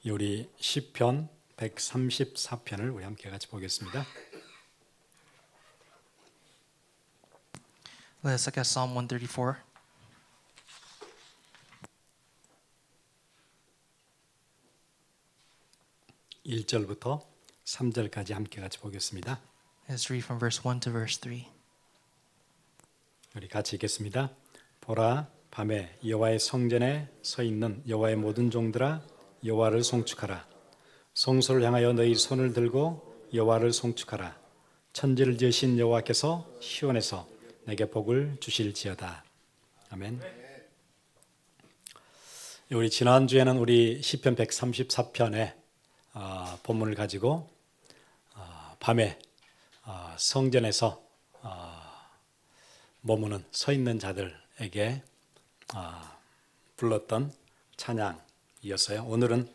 우리 시편 134편을 우리 함께 같이 보겠습니다. Let's look at Psalm 134. 일절부터 3절까지 함께 같이 보겠습니다. Let's read from verse 1 to verse 3. 우리 같이 읽겠습니다. 보라, 밤에 여호와의 성전에 서 있는 여호와의 모든 종들아, 여호와를 송축하라. 성소를 향하여 너희 손을 들고 여호와를 송축하라. 천지를 지으신 여호와께서 시온에서 내게 복을 주실지어다. 아멘. 우리 지난주에는 우리 시편 134편의 본문을 가지고 밤에 성전에서 머무는 서 있는 자들에게 불렀던 찬양이었어요. 오늘은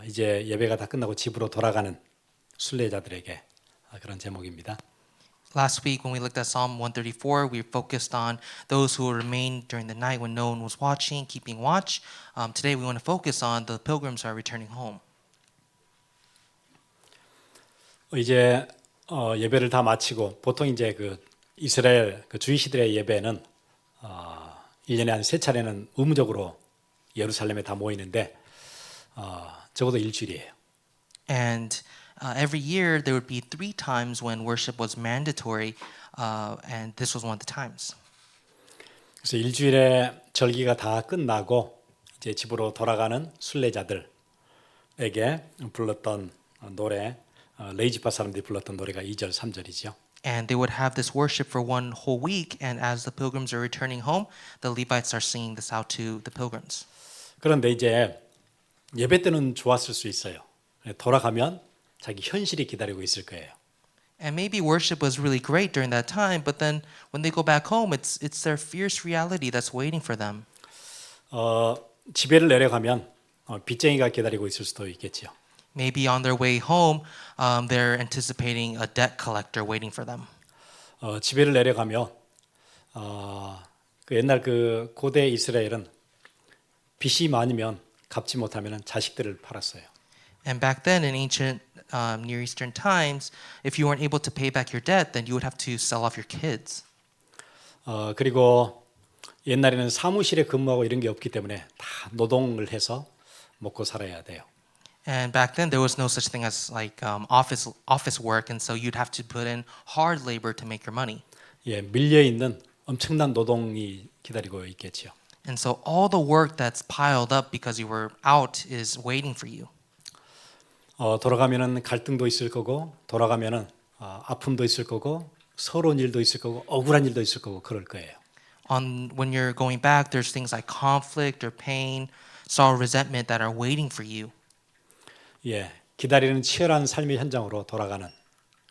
이제 예배가 다 끝나고 집으로 돌아가는 순례자들에게 그런 제목입니다. Last week when we looked at Psalm 134, we focused on those who remained during the night when no one was watching, keeping watch. Today we want to focus on the pilgrims who are returning home. 이제 예배를 다 마치고 보통 이제 그 이스라엘 그 주이시들의 예배는 1년에 한 3차례는 의무적으로 예루살렘에 다 모이는데 적어도 일주일이에요. And every year there would be 3 times when worship was mandatory, and this was one of the times. 그래서 일주일의 절기가 다 끝나고 이제 집으로 돌아가는 순례자들에게 불렀던 노래, 레이지파 사람들이 불렀던 노래가 2절, 3절이죠. And they would have this worship for one whole week, and as the pilgrims are returning home, the Levites are singing this out to the pilgrims. 그런데 이제 예배 때는 좋았을 수 있어요. 돌아가면 자기 현실이 기다리고 있을 거예요. And maybe worship was really great during that time, but then when they go back home, it's their fierce reality that's waiting for them. 집에를 내려가면 빚쟁이가 기다리고 있을 수도 있겠죠. Maybe on their way home, they're anticipating a debt collector waiting for them. 집에를 내려가면 그 옛날 그 고대 이스라엘은 빚이 많으면 갚지 못하면 자식들을 팔았어요. And back then in ancient Near Eastern times, if you weren't able to pay back your debt, then you would have to sell off your kids. 그리고 옛날에는 사무실에 근무하고 이런 게 없기 때문에 다 노동을 해서 먹고 살아야 돼요. And back then there was no such thing as like office work, and so you'd have to put in hard labor to make your money. 예, 밀려 있는 엄청난 노동이 기다리고 있겠죠. And so all the work that's piled up because you were out is waiting for you. 돌아가면은 갈등도 있을 거고, 돌아가면은 아픔도 있을 거고, 서러운 일도 있을 거고, 억울한 일도 있을 거고 그럴 거예요. When you're going back, there's things like conflict or pain, sorrow, resentment that are waiting for you. 예, 기다리는 치열한 삶의 현장으로 돌아가는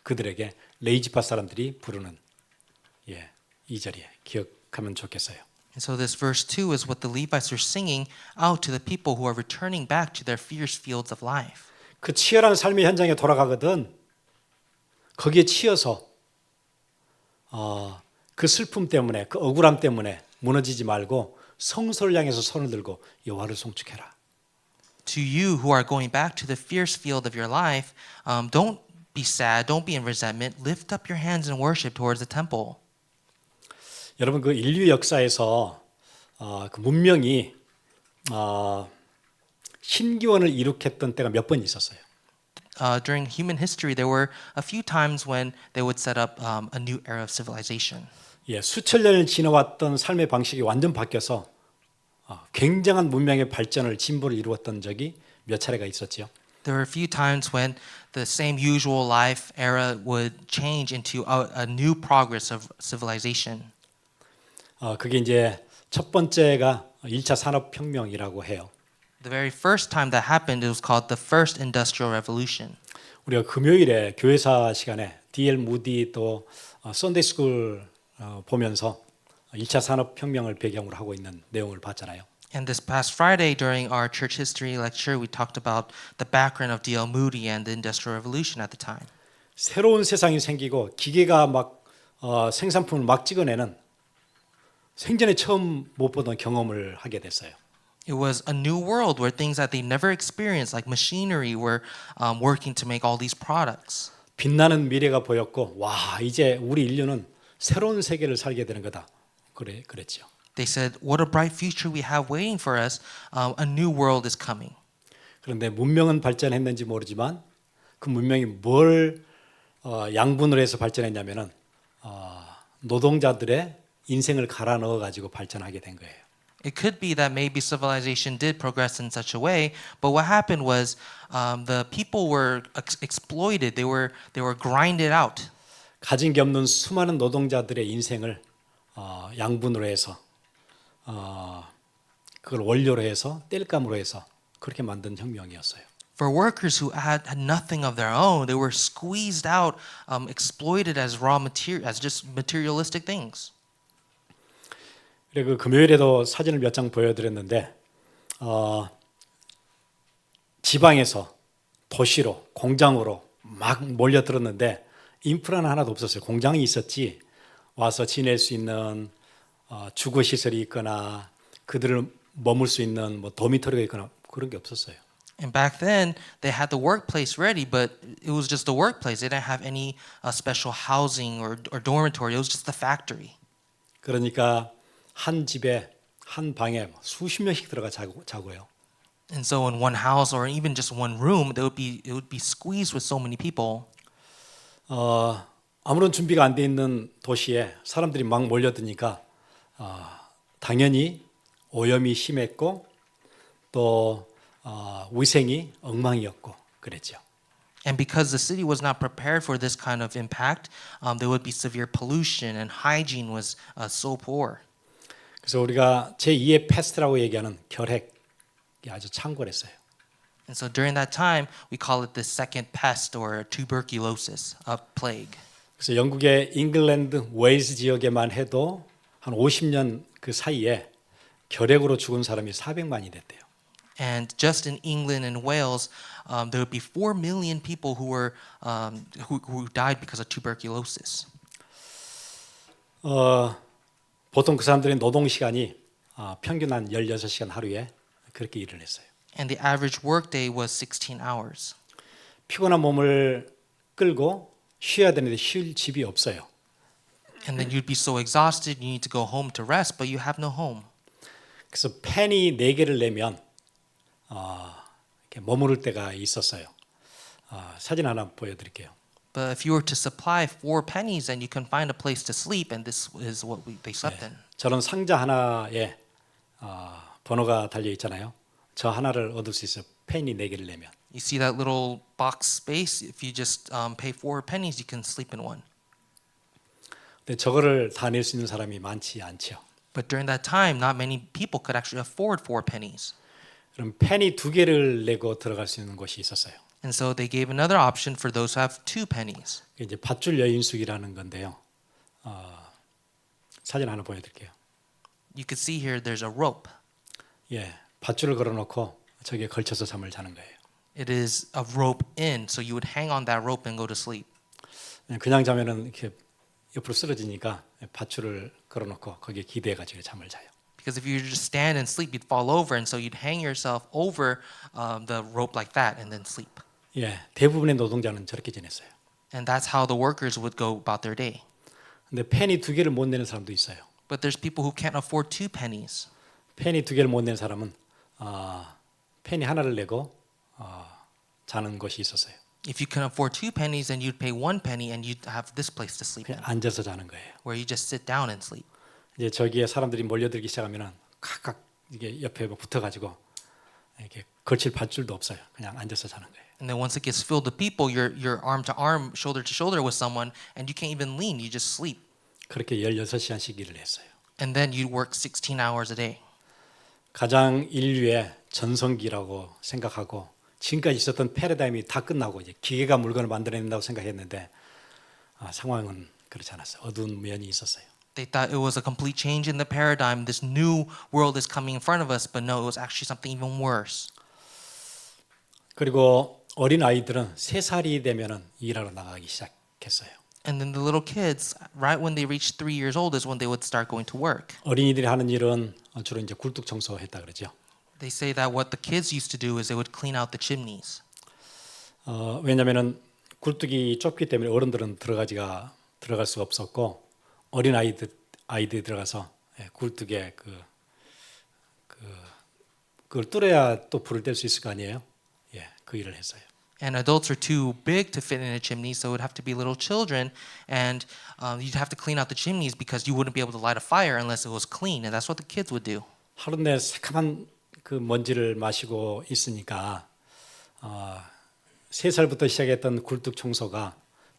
그들에게 레이지파 사람들이 부르는 이 절이에요. 기억하면 좋겠어요. And so this verse 2 is what the Levites are singing out to the people who are returning back to their fierce fields of life. 그 치열한 삶의 현장에 돌아가거든 거기에 치여서 그 슬픔 때문에 그 억울함 때문에 무너지지 말고 성소를 향해서 손을 들고 여호와를 송축해라. To you who are going back to the fierce field of your life, don't be sad, don't be in resentment. Lift up your hands in worship towards the temple. 여러분 그 인류 역사에서 그 문명이 신기원을 이룩했던 때가 몇 번 있었어요. During human history, there were a few times when they would set up a new era of civilization. 예, 수천 년을 지나왔던 삶의 방식이 완전 바뀌어서 굉장한 문명의 발전을 진보를 이루었던 적이 몇 차례가 있었지요. There were a few times when the same usual life era would change into a new progress of civilization. 그게 이제 첫 번째가 1차 산업혁명이라고 해요. The very first time that happened, it was called the First Industrial Revolution. 우리가 금요일에 교회사 시간에 D.L. 무디 또 썬데이 스쿨 보면서 1차 산업혁명을 배경으로 하고 있는 내용을 봤잖아요. And this past Friday during our church history lecture, we talked about the background of D.L. Moody and the Industrial Revolution at the time. 새로운 세상이 생기고 기계가 막 생산품을 막 찍어내는 생전에 처음 못 보던 경험을 하게 됐어요. It was a new world where things that they never experienced, like machinery, were working to make all these products. 빛나는 미래가 보였고, 와, 이제 우리 인류는 새로운 세계를 살게 되는 거다. 그랬죠. They said, "What a bright future we have waiting for us! A new world is coming." 그런데 문명은 발전했는지 모르지만 그 문명이 뭘 양분으로 해서 발전했냐면은 노동자들의 인생을 갈아 넣어 가지고 발전하게 된 거예요. It could be that maybe civilization did progress in such a way, but what happened was the people were exploited. They were grinded out. 가진 게 없는 수많은 노동자들의 인생을 양분으로 해서 그걸 원료로 해서 땔감으로 해서 그렇게 만든 혁명이었어요. For workers who had nothing of their own, they were squeezed out, exploited as raw material, as just materialistic things. 그리고 그 금요일에도 사진을 몇 장 보여드렸는데 지방에서 도시로 공장으로 막 몰려들었는데 인프라는 하나도 없었어요. 공장이 있었지 와서 지낼 수 있는 주거 시설이 있거나 그들을 머물 수 있는 뭐 도미토리가 있거나 그런 게 없었어요. And back then, they had the workplace ready, but it was just the workplace. They didn't have any special housing or dormitory. It was just the factory. 그러니까 한 집에 한 방에 수십 명씩 들어가 자고요. And so, in one house or even just one room, it would be squeezed with so many people. 아무런 준비가 안 돼 있는 도시에 사람들이 막 몰려드니까 당연히 오염이 심했고 또 위생이 엉망이었고 그랬죠. And because the city was not prepared for this kind of impact, there would be severe pollution and hygiene was so poor. 그래서 우리가 제2의 패스트라고 얘기하는 결핵이 아주 창궐했어요. And so during that time, we call it the second pest or tuberculosis, a plague. 그래서 영국의 잉글랜드 웨일스 지역에만 해도 한 50년 그 사이에 결핵으로 죽은 사람이 400만이 됐대요. And just in England and Wales, there would be 4 million people who died because of tuberculosis. 보통 그 사람들의 노동 시간이 평균 한 16시간 하루에 그렇게 일을 했어요. And the average workday was 16 hours. 피곤한 몸을 끌고 쉬어야 되는데 쉴 집이 없어요. And then you'd be so exhausted, you need to go home to rest, but you have no home. 그래서 펜이 4개를 내면 이렇게 머무를 때가 있었어요. 사진 하나 보여드릴게요. But if you were to supply 4 pennies, then you can find a place to sleep, and this is what they slept in. 저런 상자 하나에 번호가 달려 있잖아요. 저 하나를 얻을 수 있어요. 펜이 4개를 내면. You see that little box space? If you just pay 4 pennies, you can sleep in one. 근데 저거를 다 낼 수 있는 사람이 많지 않죠. But during that time, not many people could actually afford 4 pennies. 그럼 펜이 2개를 내고 들어갈 수 있는 곳이 있었어요. And so they gave another option for those who have 2 pennies. 이제 밧줄 여인숙이라는 건데요. 사진 하나 보여드릴게요. You can see here there's a rope. 예, 밧줄을 걸어놓고 저기에 걸쳐서 잠을 자는 거예요. It is a rope in, so you would hang on that rope and go to sleep. 그냥 자면은 이렇게 옆으로 쓰러지니까 밧줄을 걸어놓고 거기에 기대가지고 잠을 자요. Because if you just stand and sleep, you'd fall over, and so you'd hang yourself over the rope like that and then sleep. 예, 대부분의 노동자는 저렇게 지냈어요. And that's how the workers would go about their day. 근데 펜이 2개를 못 내는 사람도 있어요. But there's people who can't afford 2 pennies. 펜이 2개를 못 내는 사람은 펜이 하나를 내고 자는 곳이 있었어요. If you can afford 2 pennies, then you'd pay 1 penny, and you'd have this place to sleep in, 그냥 앉아서 자는 거예요. where you just sit down and sleep. 이제 저기에 사람들이 몰려들기 시작하면은 각각 이게 옆에 붙어가지고 이렇게 걸칠 밧줄도 없어요. 그냥 앉아서 자는 거예요. And then once it gets filled with people, you're arm to arm, shoulder to shoulder with someone, and you can't even lean. You just sleep. 그렇게 16시간씩 일을 했어요. And then you work 16 hours a day. 가장 인류의 전성기라고 생각하고 지금까지 있었던 패러다임이 다 끝나고 이제 기계가 물건을 만들어낸다고 생각했는데 상황은 그렇지 않았어요. 어두운 면이 있었어요. They thought it was a complete change in the paradigm. This new world is coming in front of us, but no, it was actually something even worse. 그리고 어린 아이들은 3살이 되면은 일하러 나가기 시작했어요. And then the little kids, right when they reached 3 years old, is when they would start going to work. 어린이들이 하는 일은 주로 이제 굴뚝 청소했다 그러죠. They say that what the kids used to do is they would clean out the chimneys. 왜냐하면은 굴뚝이 좁기 때문에 어른들은 들어갈 수가 없었고 어린 아이들이 들어가서 굴뚝에 그걸 뚫어야 또 불을 뗄 수 있을 거 아니에요. 그 일을 했어요. And adults are too big to fit in a chimney, so it would have to be little children, and you'd have to clean out the chimneys because you wouldn't be able to light a fire unless it was clean, and that's what the kids would do. 하루 내 새카만 그 먼지를 마시고 있으니까 3살부터 시작했던 굴뚝 청소가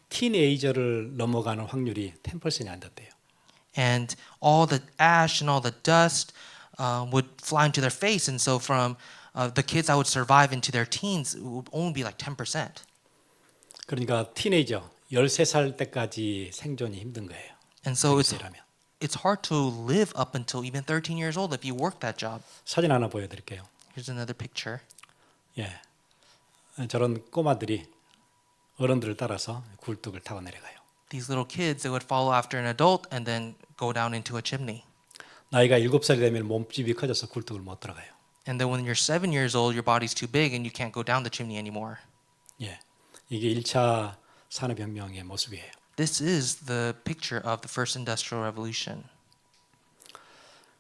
티네이저를 넘어가는 확률이 10%이 안 됐대요. And all the ash and all the dust would fly into their face, and so from the kids that would survive into their teens, it would only be like 10%. 그러니까 티네이저 13살 때까지 생존이 힘든 거예요. And so 여기서라면. it's hard to live up until even 13 years old if you work that job. 사진 하나 보여드릴게요. Here's another picture. 저런 꼬마들이 어른들을 따라서 굴뚝을 타고 내려가요. These little kids, they would follow after an adult and then go down into a chimney. 나이가 7살이 되면 몸집이 커져서 굴뚝을 못 들어가요. And then when you're 7 years old, your body's too big and you can't go down the chimney anymore. 이게 1차 산업혁명의 모습이에요. This is the picture of the first industrial revolution.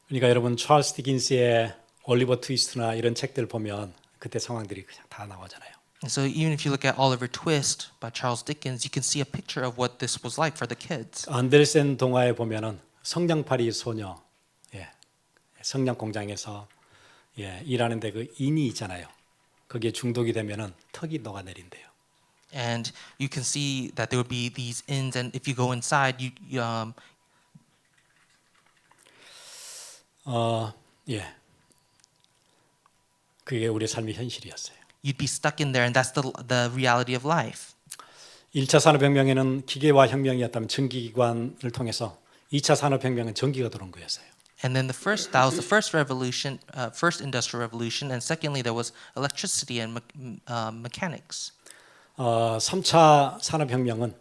그러니까 여러분 찰스 디킨스의 올리버 트위스트나 이런 책들 보면 그때 상황들이 그냥 다 나오잖아요. And so even if you look at Oliver Twist by Charles Dickens, you can see a picture of what this was like for the kids. 안데르센 동화에 보면은 성냥팔이 소녀, 성냥 공장에서 일하는데 그 인이 있잖아요. 거기에 중독이 되면은 턱이 녹아내린대요. And you can see that there would be these inns, and if you go inside, 그게 우리의 삶의 현실이었어요. you'd be stuck in there, and that's the reality of life. 1차 산업혁명에는 기계화 혁명이었다면 전기기관을 통해서 2차 산업혁명은 전기가 들어온 거였어요. And then that was the first revolution, first industrial revolution, and secondly there was electricity and mechanics. 3차 산업혁명은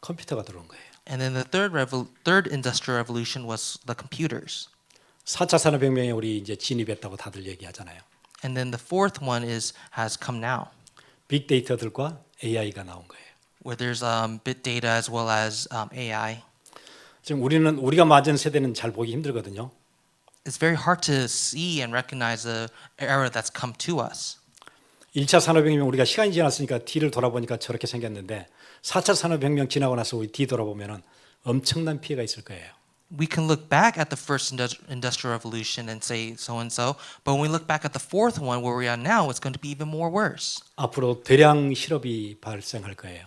컴퓨터가 들어온 거예요. And then the third industrial revolution was the computers. 4차 산업혁명에 우리 이제 진입했다고 다들 얘기하잖아요. And then the fourth one has come now, 빅데이터들과 AI가 나온 거예요. where there's big data as well as AI. 지금 우리가 맞은 세대는 잘 보기 힘들거든요. It's very hard to see and recognize the era that's come to us. 1차 산업혁명 우리가 시간이 지났으니까 뒤를 돌아보니까 저렇게 생겼는데 4차 산업혁명 지나고 나서 우리 뒤 돌아보면은 엄청난 피해가 있을 거예요. We can look back at the first industrial revolution and say so and so, but when we look back at the fourth one where we are now, it's going to be even more worse. 앞으로 대량 실업이 발생할 거예요.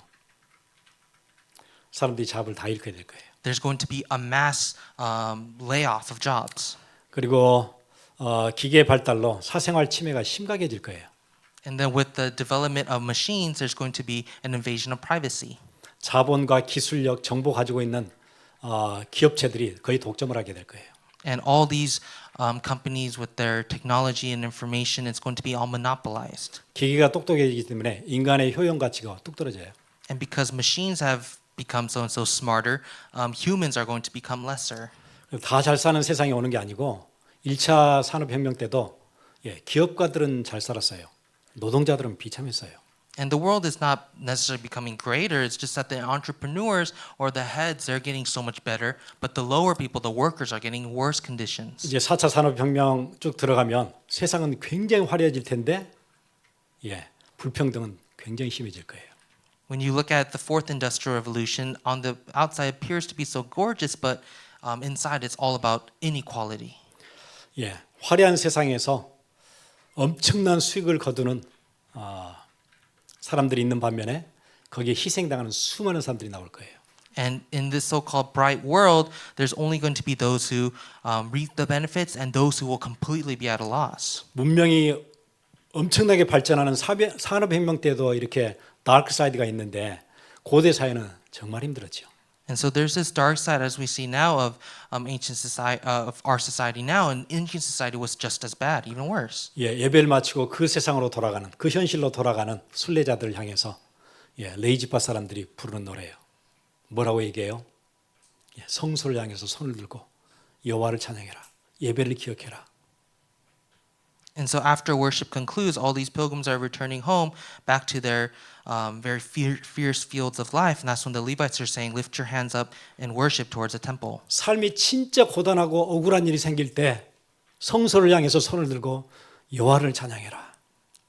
사람들이 잡을 다 잃게 될 거예요. There's going to be a mass layoff of jobs. 그리고 기계 발달로 사생활 침해가 심각해질 거예요. And then with the development of machines, there's going to be an invasion of privacy. 자본과 기술력, 정보 가지고 있는 기업체들이 거의 독점을 하게 될 거예요. And all these companies with their technology and information, it's going to be all monopolized. 기계가 똑똑해지기 때문에 인간의 효용 가치가 뚝 떨어져요. And because machines have become so and so smarter, humans are going to become lesser. 다 잘 사는 세상이 오는 게 아니고 1차 산업혁명 때도 기업가들은 잘 살았어요. 노동자들은 비참했어요. And the world is not necessarily becoming greater. It's just that the entrepreneurs or the heads, they're getting so much better, but the lower people, the workers, are getting worse conditions. 이제 4차 산업혁명 쭉 들어가면 세상은 굉장히 화려해질 텐데 불평등은 굉장히 심해질 거예요. When you look at the fourth industrial revolution, on the outside it appears to be so gorgeous, but inside it's all about inequality. 화려한 세상에서 엄청난 수익을 거두는 사람들이 있는 반면에 거기에 희생당하는 수많은 사람들이 나올 거예요. And in this so-called bright world, there's only going to be those who reap the benefits and those who will completely be at a loss. 문명이 엄청나게 발전하는 산업혁명 때도 이렇게 다크 사이드가 있는데 고대 사회는 정말 힘들었죠. And so there's this dark side, as we see now, of ancient society, of our society now, and ancient society was just as bad, even worse. 예배를 마치고 그 세상으로 돌아가는 그 현실로 돌아가는 순례자들을 향해서 레이지파 사람들이 부르는 노래예요. 뭐라고 얘기해요? 성소를 향해서 손을 들고 여호와를 찬양해라. 예배를 기억해라. And so after worship concludes, all these pilgrims are returning home back to their very fierce fields of life. And that's when the Levites are saying, lift your hands up and worship towards the temple. 삶이 진짜 고단하고 억울한 일이 생길 때 성소를 향해서 손을 들고 여호와를 찬양해라.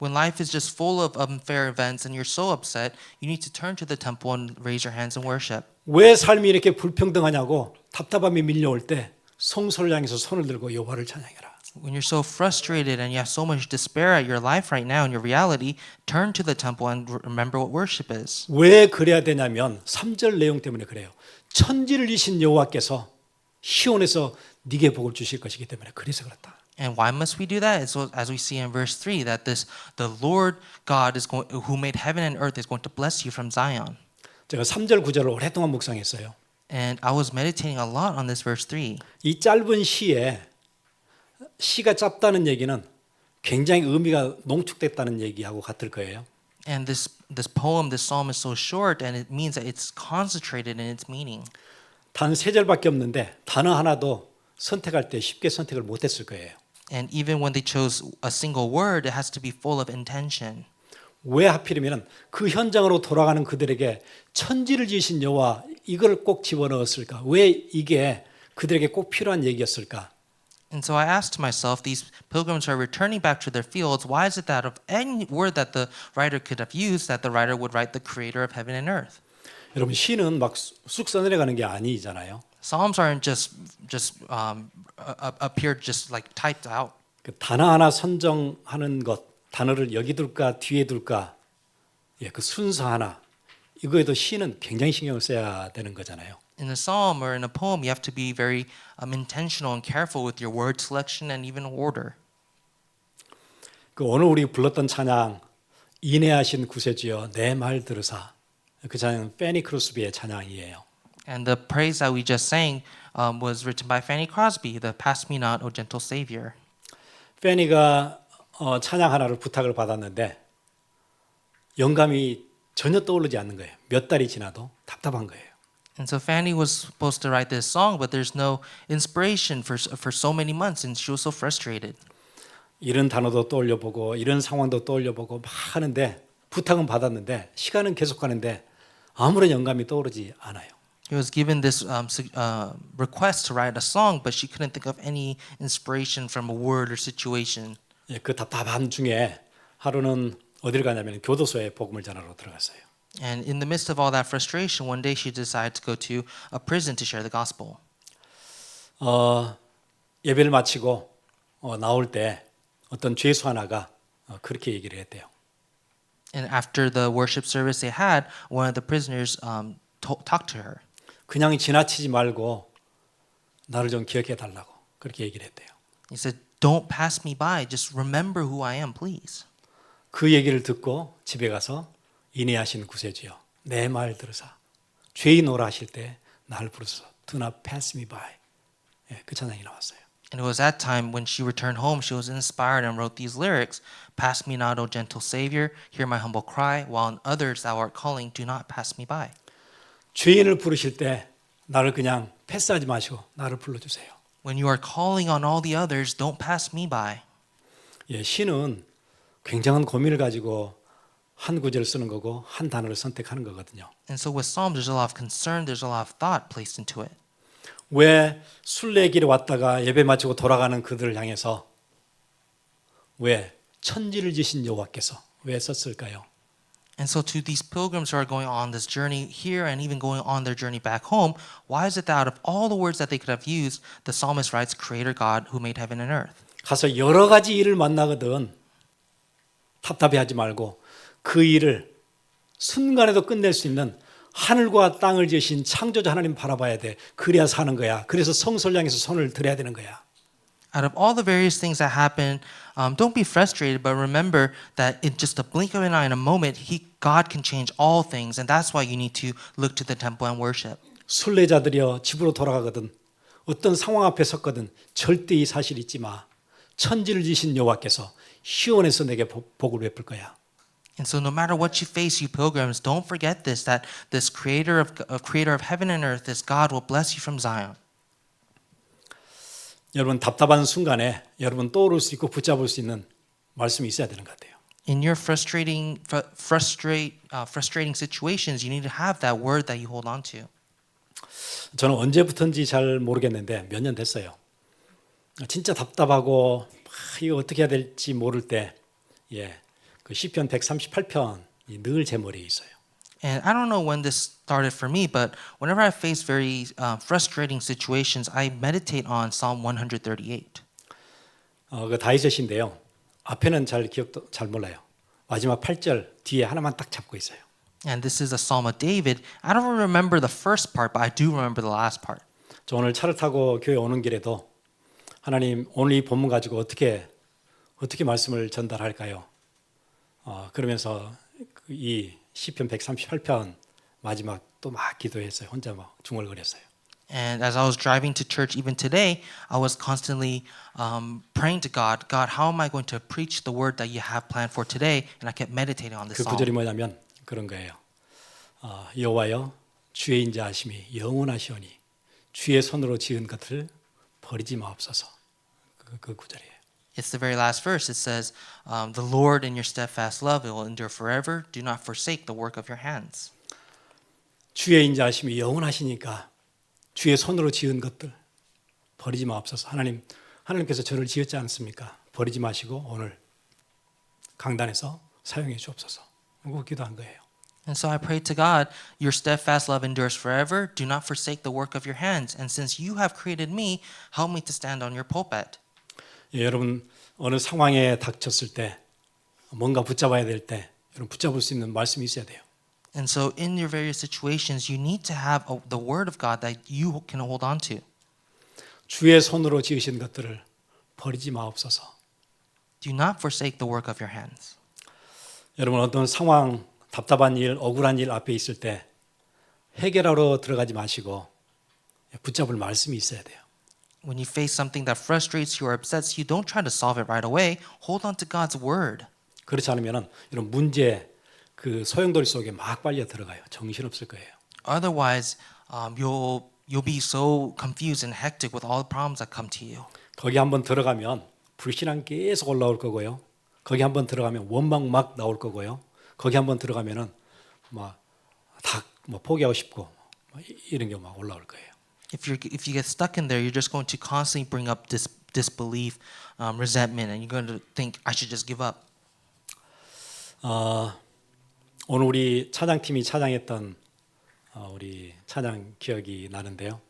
When life is just full of unfair events and you're so upset, you need to turn to the temple and raise your hands and worship. 왜 삶이 이렇게 불평등하냐고 답답함이 밀려올 때 성소를 향해서 손을 들고 여호와를 찬양해라. When you're so frustrated and you have so much despair at your life right now and your reality, turn to the temple and remember what worship is. 왜 그래야 되냐면 3절 내용 때문에 그래요. 천지를 이신 여호와께서 시온에서 네게 복을 주실 것이기 때문에 그래서 그렇다. And why must we do that? It's as we see in verse 3 that the Lord God is going, who made heaven and earth is going to bless you from Zion. 제가 3절 9절을 오랫동안 묵상했어요. And I was meditating a lot on this verse 3. 이 짧은 시가 짧다는 얘기는 굉장히 의미가 농축됐다는 얘기하고 같을 거예요. And this poem, this psalm is so short and it means that it's concentrated in its meaning. 단 3절밖에 없는데 단어 하나도 선택할 때 쉽게 선택을 못했을 거예요. And even when they chose a single word, it has to be full of intention. 왜 하필이면 그 현장으로 돌아가는 그들에게 천지를 지으신 여호와 이걸 꼭 집어넣었을까? 왜 이게 그들에게 꼭 필요한 얘기였을까? And so I asked myself, these pilgrims are returning back to their fields. Why is it that of any word that the writer could have used, that the writer would write the creator of heaven and earth? 여러분 시는 막 쑥 써내려가는 게 아니잖아요. Psalms aren't just appeared just like typed out. 그 단어 하나 선정하는 것, 단어를 여기 둘까 뒤에 둘까, 그 순서 하나 이거에도 시는 굉장히 신경을 써야 되는 거잖아요. In a psalm or in a poem, you have to be very intentional and careful with your word selection and even order. 그 오늘 우리 불렀던 찬양 인애하신 구세주여 내 말 들으사 그 찬양 페니 크로스비의 찬양이에요. And the praise that we just sang was written by Fanny Crosby, the Pass Me Not, O Gentle Savior. 페니가 찬양 하나를 부탁을 받았는데 영감이 전혀 떠오르지 않는 거예요. 몇 달이 지나도 답답한 거예요. And so Fanny was supposed to write this song, but there's no inspiration for so many months, and she was so frustrated. 이런 단어도 떠올려보고 이런 상황도 떠올려보고 막 하는데 부탁은 받았는데 시간은 계속 가는데 아무런 영감이 떠오르지 않아요. She was given this request to write a song, but she couldn't think of any inspiration from a word or situation. 그 답답함 중에 하루는 어디를 가냐면 교도소에 복음을 전하러 들어갔어요. And in the midst of all that frustration, one day she decided to go to a prison to share the gospel. 예배를 마치고 나올 때 어떤 죄수 하나가 그렇게 얘기를 했대요. And after the worship service they had, one of the prisoners talked to her. 그냥 지나치지 말고 나를 좀 기억해 달라고 그렇게 얘기를 했대요. He said, "Don't pass me by. Just remember who I am, please." 그 얘기를 듣고 집에 가서 인애하신 구세주여 내 말 들으사 죄인 오라 하실 때 나를 부르소서 Do not pass me by. 그 찬양이 나왔어요. And it was that time when she returned home, she was inspired and wrote these lyrics. Pass me not, O gentle Savior, hear my humble cry, while in others thou art calling, do not pass me by. 죄인을 부르실 때 나를 그냥 패스하지 마시고 나를 불러주세요. When you are calling on all the others, don't pass me by. 시는 굉장한 고민을 가지고 한 구절을 쓰는 거고 한 단어를 선택하는 거거든요. And so with Psalms, there's a lot of concern, there's a lot of thought placed into it. 왜 순례길에 왔다가 예배 마치고 돌아가는 그들을 향해서 왜 천지를 지신 여호와께서 왜 썼을까요? And so to these pilgrims who are going on this journey here and even going on their journey back home, why is it that out of all the words that they could have used, the psalmist writes, Creator God who made heaven and earth? 가서 여러 가지 일을 만나거든 답답해하지 말고 그 일을 순간에도 끝낼 수 있는 하늘과 땅을 지으신 창조자 하나님 바라봐야 돼. 그래야 사는 거야. 그래서 성소를 향해서 손을 들어야 되는 거야. Out of all the various things that happen, don't be frustrated, but remember that in just a blink of an eye, in a moment, God can change all things, and that's why you need to look to the temple and worship. 순례자들이여 집으로 돌아가거든 어떤 상황 앞에 섰거든 절대 이 사실 잊지 마. 천지를 지신 여호와께서 시온에서 내게 복을 베풀 거야. And so no matter what you face, you pilgrims, don't forget this, that this creator of heaven and earth, this God will bless you from Zion. 여러분 답답한 순간에 여러분 떠오를 수 있고 붙잡을 수 있는 말씀이 있어야 되는 것 같아요. In your frustrating situations, you need to have that word that you hold on to. 저는 언제부터인지 잘 모르겠는데 몇 년 됐어요. 진짜 답답하고 막 이거 어떻게 해야 될지 모를 때, 그 시편 138편이 늘 제 머리에 있어요. And I don't know when this started for me, but whenever I face very frustrating situations, I meditate on Psalm 138. 그 다윗의 앞에는 기억도 잘 몰라요. 마지막 8절 뒤에 하나만 딱 잡고 있어요. And this is a Psalm of David. I don't remember the first part, but I do remember the last part. 저 오늘 차를 타고 교회 오는 길에도 하나님 오늘 이 본문 가지고 어떻게 말씀을 전달할까요? 그러면서 이 시편 138편 마지막 또 막 기도했어요. 혼자 막 중얼거렸어요. And as I was driving to church even today, I was constantly praying to God, God, how am I going to preach the word that you have planned for today? And I kept meditating on this 그 구절이 psalm. 뭐냐면 그런 거예요. 여호와여 주의 인자하심이 영원하시오니 주의 손으로 지은 것을 버리지 마옵소서. 그 구절이에요. It's the very last verse. It says, the Lord in your steadfast love, it will endure forever. Do not forsake the work of your hands. 주의 인자하심이 영원하시니까 주의 손으로 지은 것들 버리지 마옵소서. 하나님께서 저를 지었지 않습니까? 버리지 마시고 오늘 강단에서 사용해 주옵소서. 그거 기도한 거예요. And so I pray to God, your steadfast love endures forever. Do not forsake the work of your hands. And since you have created me, help me to stand on your pulpit. 여러분 어느 상황에 닥쳤을 때 뭔가 붙잡아야 될 때 여러분 붙잡을 수 있는 말씀이 있어야 돼요. And so in your various situations, you need to have the word of God that you can hold on to. 주의 손으로 지으신 것들을 버리지 마옵소서. Do not forsake the work of your hands. 여러분 어떤 상황, 답답한 일, 억울한 일 앞에 있을 때 해결하러 들어가지 마시고 붙잡을 말씀이 있어야 돼요. When you face something that frustrates you or upsets you, don't try to solve it right away. Hold on to God's word. 그렇지 않으면 이런 문제 그 소용돌이 속에 막 빨려 들어가요. 정신없을 거예요. Otherwise, you'll be so confused and hectic with all the problems that come to you. 거기 한번 들어가면 불신앙 계속 올라올 거고요. 거기 한번 들어가면 원망 막 나올 거고요. 거기 한번 들어가면은 막 다 포기하고 싶고 이런 게 막 올라올 거예요. If you get stuck in there, you're just going to constantly bring up disbelief, resentment, and you're going to think I should just give up. 오늘 우리 찬양팀이 찬양했던 우리 찬양 기억이 나는데요.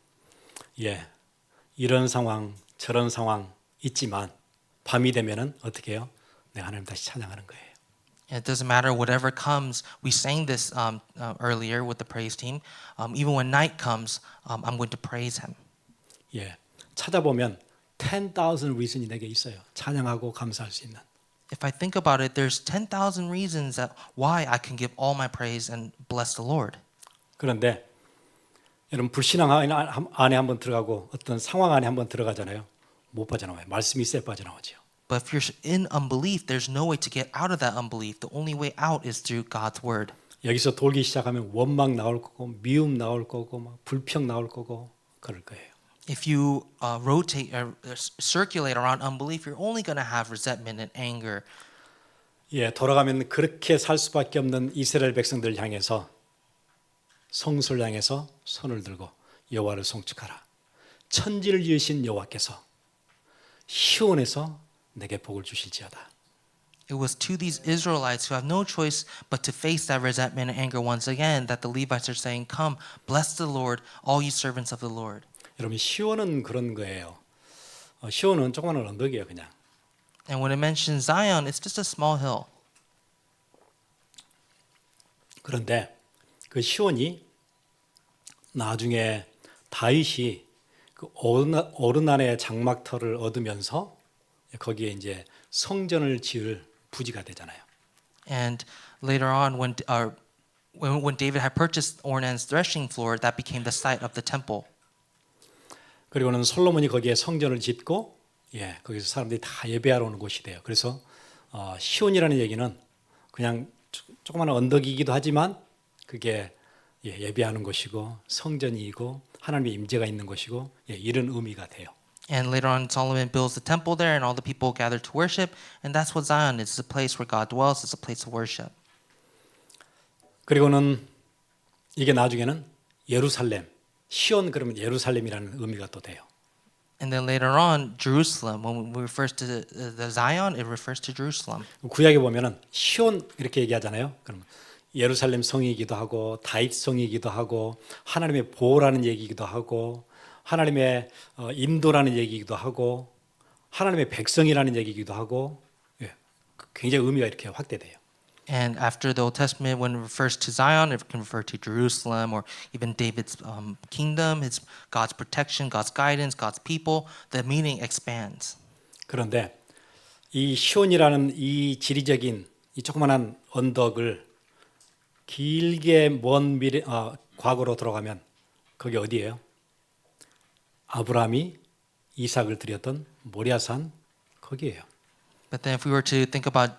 이런 상황 저런 상황 있지만 밤이 되면은 어떻게 해요? 내가 하나님 다시 찬양하는 거예요. It doesn't matter whatever comes. We sang this earlier with the praise team. Even when night comes, I'm going to praise Him. 찾아보면 10,000 reason이 내게 있어요. 찬양하고 감사할 수 있는. If I think about it, there's 10,000 reasons that why I can give all my praise and bless the Lord. 그런데 여러분 불신앙 안에 한번 들어가고 어떤 상황 안에 한번 들어가잖아요. 못 빠져나와요. 말씀이 있어야 빠져나오죠. But if you're in unbelief, there's no way to get out of that unbelief. The only way out is through God's word. 여기서 돌기 시작하면 원망 나올 거고 미움 나올 거고 막 불평 나올 거고 그럴 거예요. If you rotate or circulate around unbelief, you're only going to have resentment and anger. 돌아가면 그렇게 살 수밖에 없는 이스라엘 백성들 향해서 성소를 향해서 손을 들고 여호와를 송축하라. 천지를 지으신 여호와께서 시온에서 내게 복을 주실지어다. It was to these Israelites who have no choice but to face that resentment and anger once again that the Levites are saying, "Come, bless the Lord, all you servants of the Lord." 여러분 시온은 그런 거예요. 시온은 조그마한 언덕이에요, 그냥. And when it mentions Zion, it's just a small hill. 그런데 그 시온이 나중에 다윗이 그 오르난의 장막터를 얻으면서 거기에 이제 성전을 지을 부지가 되잖아요. And later on, when David had purchased Ornan's threshing floor, that became the site of the temple. 그리고는 솔로몬이 거기에 성전을 짓고 거기서 사람들이 다 예배하러 오는 곳이 돼요. 그래서 시온이라는 얘기는 그냥 조그마한 언덕이기도 하지만 그게 예배하는 곳이고 성전이고 하나님의 임재가 있는 곳이고 이런 의미가 돼요. And later on, Solomon builds the temple there, and all the people gather to worship. And that's what Zion is. It's a place where God dwells. It's a place of worship. 그리고는 이게 나중에는 예루살렘, 시온 그러면 예루살렘이라는 의미가 또 돼요. And then later on, Jerusalem. When we refers to the Zion, it refers to Jerusalem. 구약에 보면은 시온 이렇게 얘기하잖아요. 그럼 예루살렘 성이기도 하고 다윗 성이기도 하고 하나님의 보호라는 얘기이기도 하고 하나님의 인도라는 얘기이기도 하고 하나님의 백성이라는 얘기이기도 하고 예, 굉장히 의미가 이렇게 확대돼요. And after the Old Testament, when it refers to Zion, it can refer to Jerusalem or even David's kingdom, his God's protection, God's guidance, God's people. The meaning expands. 그런데 이 시온이라는 이 지리적인 이 조그만한 언덕을 길게 먼 미래 과거로 들어가면 거기 어디예요? 아브라함이 이삭을 드렸던 모리아산 거기예요. But then, if we were to think about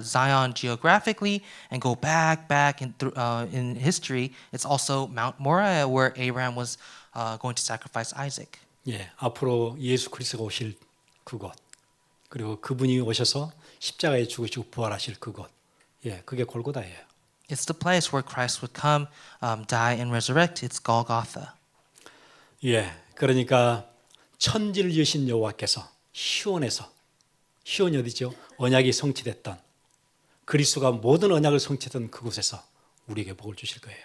Zion geographically and go back in history, it's also Mount Moriah where Abraham was going to sacrifice Isaac. 예, 앞으로 예수 그리스도가 오실 그곳 그리고 그분이 오셔서 십자가에 죽으시고 부활하실 그곳 예, 그게 골고다예요. It's the place where Christ would come, die, and resurrect. It's Golgotha. 예, 그러니까 천지를 지으신 여호와께서 시온에서 시온이 어디죠? 언약이 성취됐던 그리스도가 모든 언약을 성취했던 그곳에서 우리에게 복을 주실 거예요.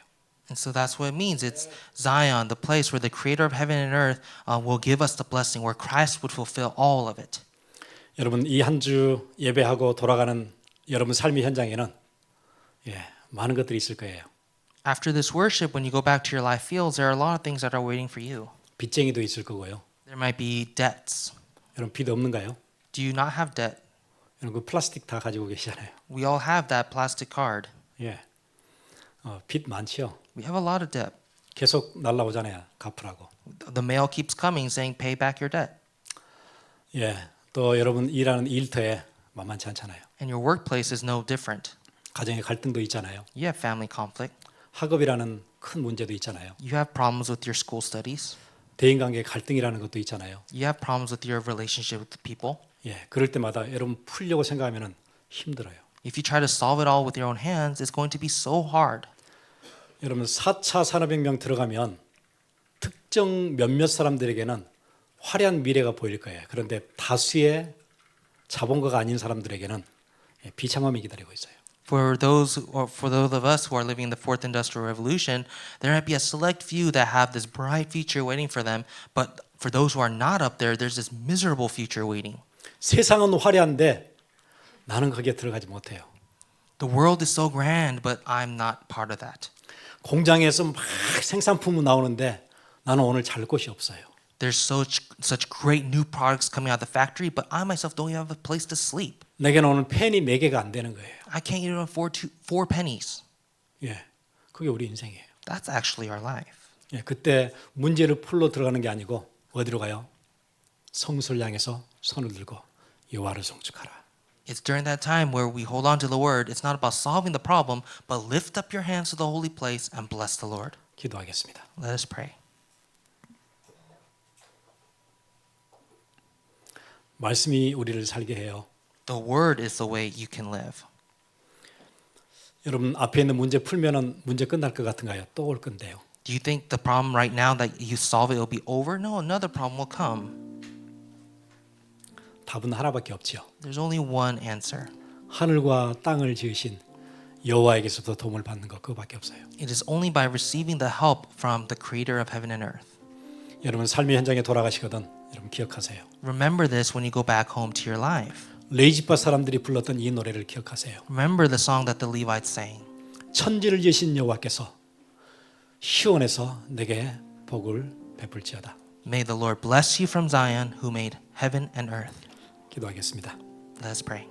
And so that's what it means. It's Zion, the place where the Creator of heaven and earth will give us the blessing, where Christ would fulfill all of it. 여러분 이 한 주 예배하고 돌아가는 여러분 삶의 현장에는 예, 많은 것들이 있을 거예요. After this worship, when you go back to your life fields, there are a lot of things that are waiting for you. 빚쟁이도 있을 거고요. There might be debts. 여러분 빚 없는가요? Do you not have debt? 여러분 그 플라스틱 다 가지고 계시잖아요. We all have that plastic card. 예, 빚 많지요. We have a lot of debt. 계속 날라오잖아요. 갚으라고. The mail keeps coming saying, pay back your debt. 예, 또 여러분 일하는 일터에 만만치 않잖아요. And your workplace is no different. 가정의 갈등도 있잖아요. You have family conflict. 학업이라는 큰 문제도 있잖아요. You have problems with your school studies. 대인관계 갈등이라는 것도 있잖아요. You have problems with your relationship with the people. 예, 그럴 때마다 여러분 풀려고 생각하면은 힘들어요. If you try to solve it all with your own hands, it's going to be so hard. 여러분 4차 산업혁명 들어가면 특정 몇몇 사람들에게는 화려한 미래가 보일 거예요. 그런데 다수의 자본가가 아닌 사람들에게는 비참함이 기다리고 있어요. For those of us who are living in the fourth industrial revolution, there might be a select few that have this bright future waiting for them, but for those who are not up there, there's this miserable future waiting. 세상은 화려한데 나는 거기에 들어가지 못해요. The world is so grand, but I'm not part of that. 공장에서 막 생산품이 나오는데 나는 오늘 잘 곳이 없어요. There's such great new products coming out of the factory, but I myself don't even have a place to sleep. 내게는 오늘 펜이 4개가 안 되는 거예요. I can't even afford 4 pennies. 예, 그게 우리 인생이에요. That's actually our life. 예, 그때 문제를 풀로 들어가는 게 아니고 어디로 가요? 성소를 향해서 손을 들고 여호와를 송축하라. It's during that time where we hold on to the word. It's not about solving the problem, but lift up your hands to the holy place and bless the Lord. 기도하겠습니다. Let us pray. 말씀이 우리를 살게 해요. The word is the way you can live. 여러분 앞에 있는 문제 풀면은 문제 끝날 것 같은가요? 또 올 건데요. Do you think the problem right now that you solve it will be over? No, another problem will come. 답은 하나밖에 없지요. There's only one answer. 하늘과 땅을 지으신 여호와에게서도 도움을 받는 것 그거밖에 없어요. It is only by receiving the help from the creator of heaven and earth. 여러분 삶의 현장에 돌아가시거든 여러분 기억하세요. Remember this when you go back home to your life. 레이지파 사람들이 불렀던 이 노래를 기억하세요. Remember the song that the Levites sang. 천지를 지으신 여호와께서 시온에서 내게 복을 베풀지어다. May the Lord bless you from Zion who made heaven and earth. 기도하겠습니다. Let us pray.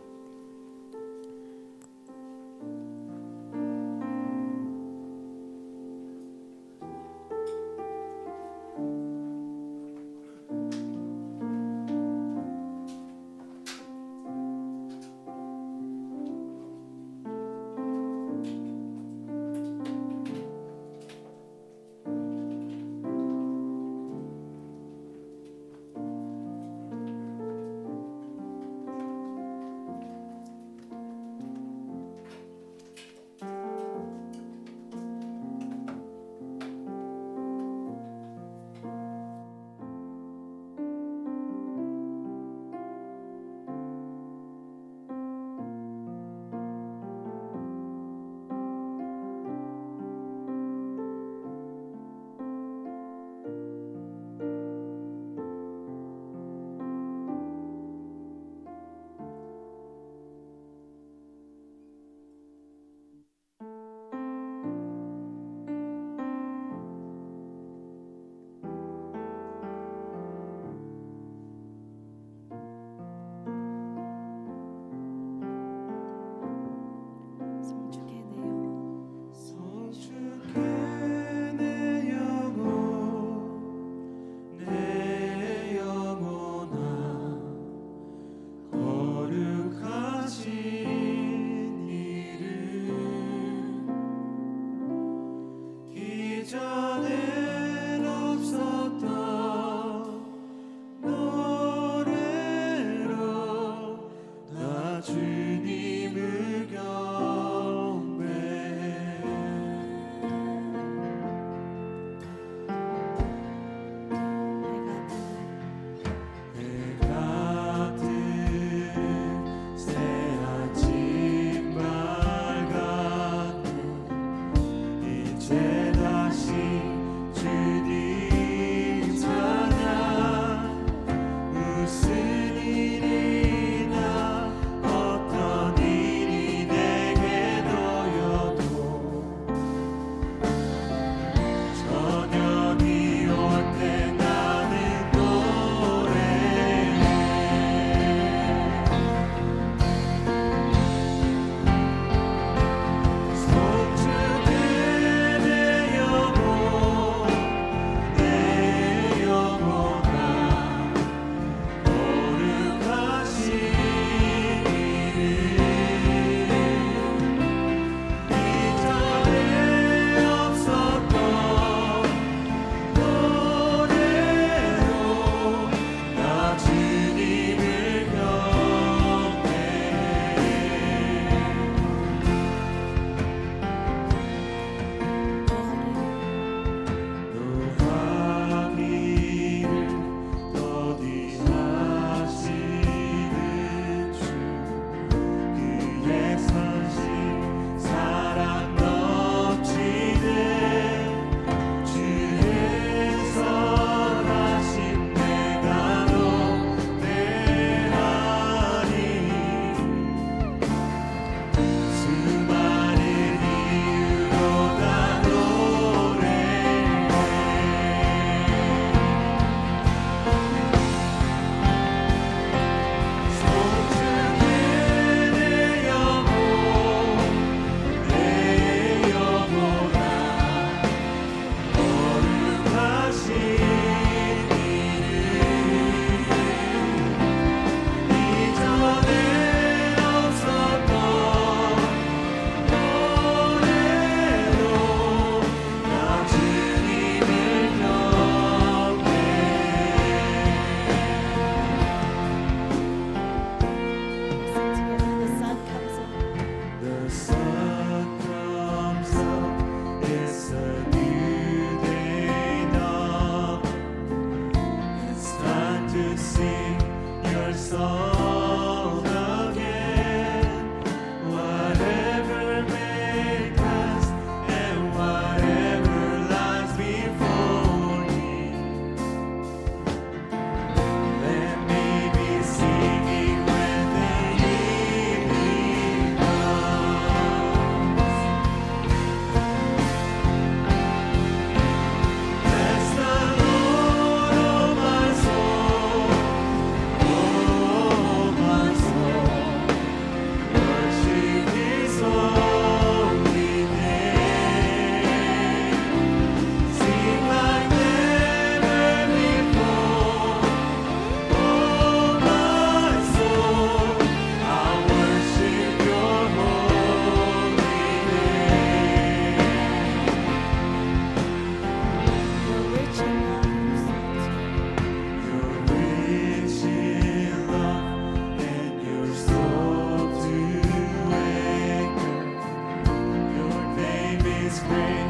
is great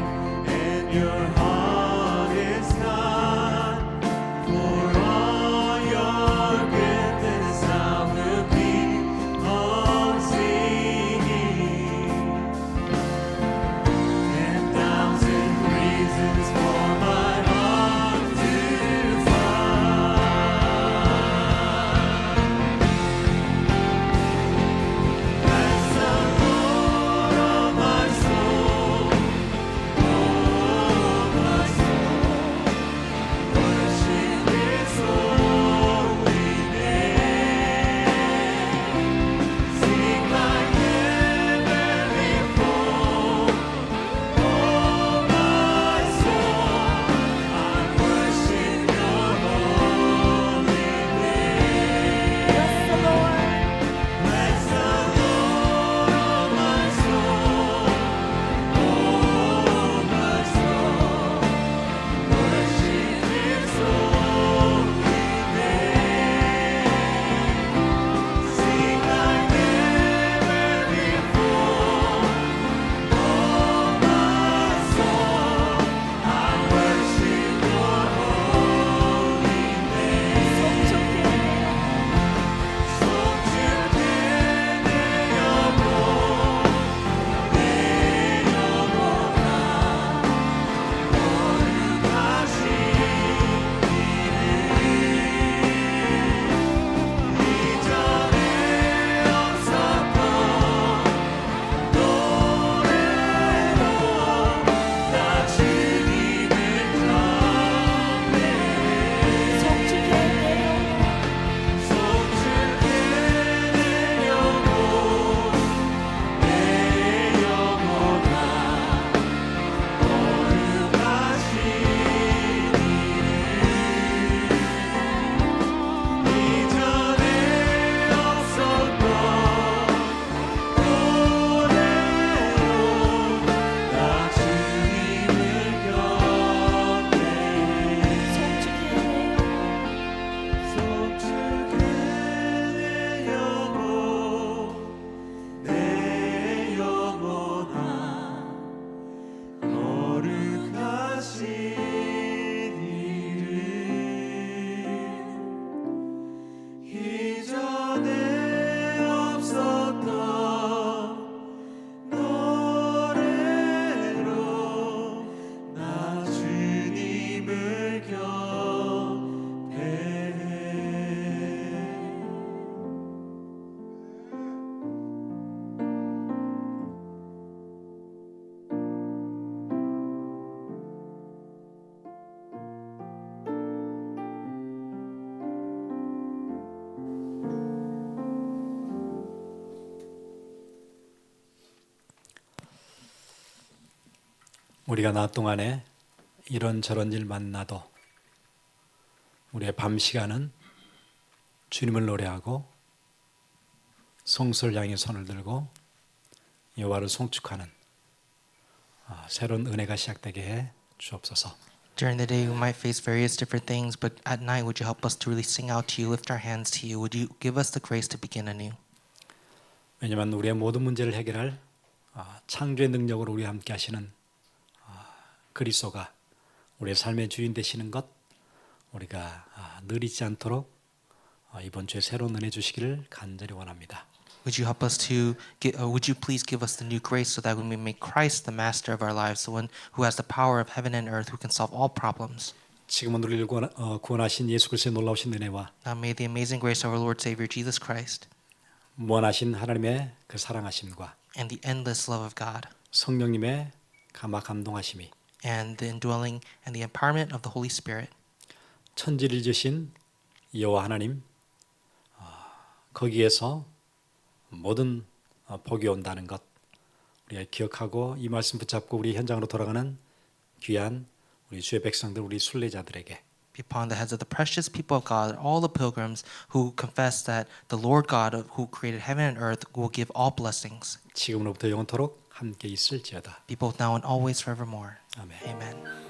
and your heart is kind. For all your goodness I will keep on singing. 10,000 reasons for my heart to find. Bless the Lord, oh my soul, oh my soul. Worship His holy name. Sing like never before. Oh my soul, I worship Your holy name. Bless the Lord. Bless the Lord, oh my soul, oh my soul. Worship His holy name. Sing like never before. Oh my soul, I worship Your holy name. 송축해 송축해 내 영혼 내 영혼아 거룩하신 이름 이전에 없었던 노래로 나 주님을 경배해 송축해 송축해 내 영혼 내 영혼아 거룩하신 이름 이전에 없었던 노래로 나 주님을 경배해 송축해 내 영혼 내 영혼아 거룩하신 이름 이전에 없었던 노래로 나 주님을 우리가 낮 동안에 이런저런 일 만나도 우리의 밤 시간은 주님을 노래하고 성소를 향해 손을 들고 여호와를 송축하는 새로운 은혜가 시작되게 해 주옵소서. During the day, we might face various different things, but at night, would you help us to really sing out to you, lift our hands to you? Would you give us the grace to begin anew? 왜냐하면 우리의 모든 문제를 해결할 창조의 능력으로 우리와 함께 하시는 그리스도가 우리의 삶의 주인 되시는 것 우리가 늘 잊지 않도록 이번 주에 새로운 은혜 주시기를 간절히 원합니다. Would you help us to would you please give us the new grace so that when we make Christ the master of our lives, the one who has the power of heaven and earth, who can solve all problems. 지금은 우리를 구원하신 예수 그리스도의 놀라우신 은혜와 Now may the amazing grace of our Lord Savior Jesus Christ 무한하신 하나님의 그 사랑하심과 and the endless love of God 성령님의 감동하심이 and the indwelling and the empowerment of the Holy Spirit 천지를 지으신 여호와 하나님 거기에서 모든 복이 온다는 것 우리가 기억하고 이 말씀 붙잡고 우리 현장으로 돌아가는 귀한 우리 주의 백성들 우리 순례자들에게 be upon the heads of the precious people of God, all the pilgrims who confess that the Lord God who created heaven and earth will give all blessings. 지금으로부터 영원토록 함께 있을지어다. Be both now and always forevermore. 아멘. Amen.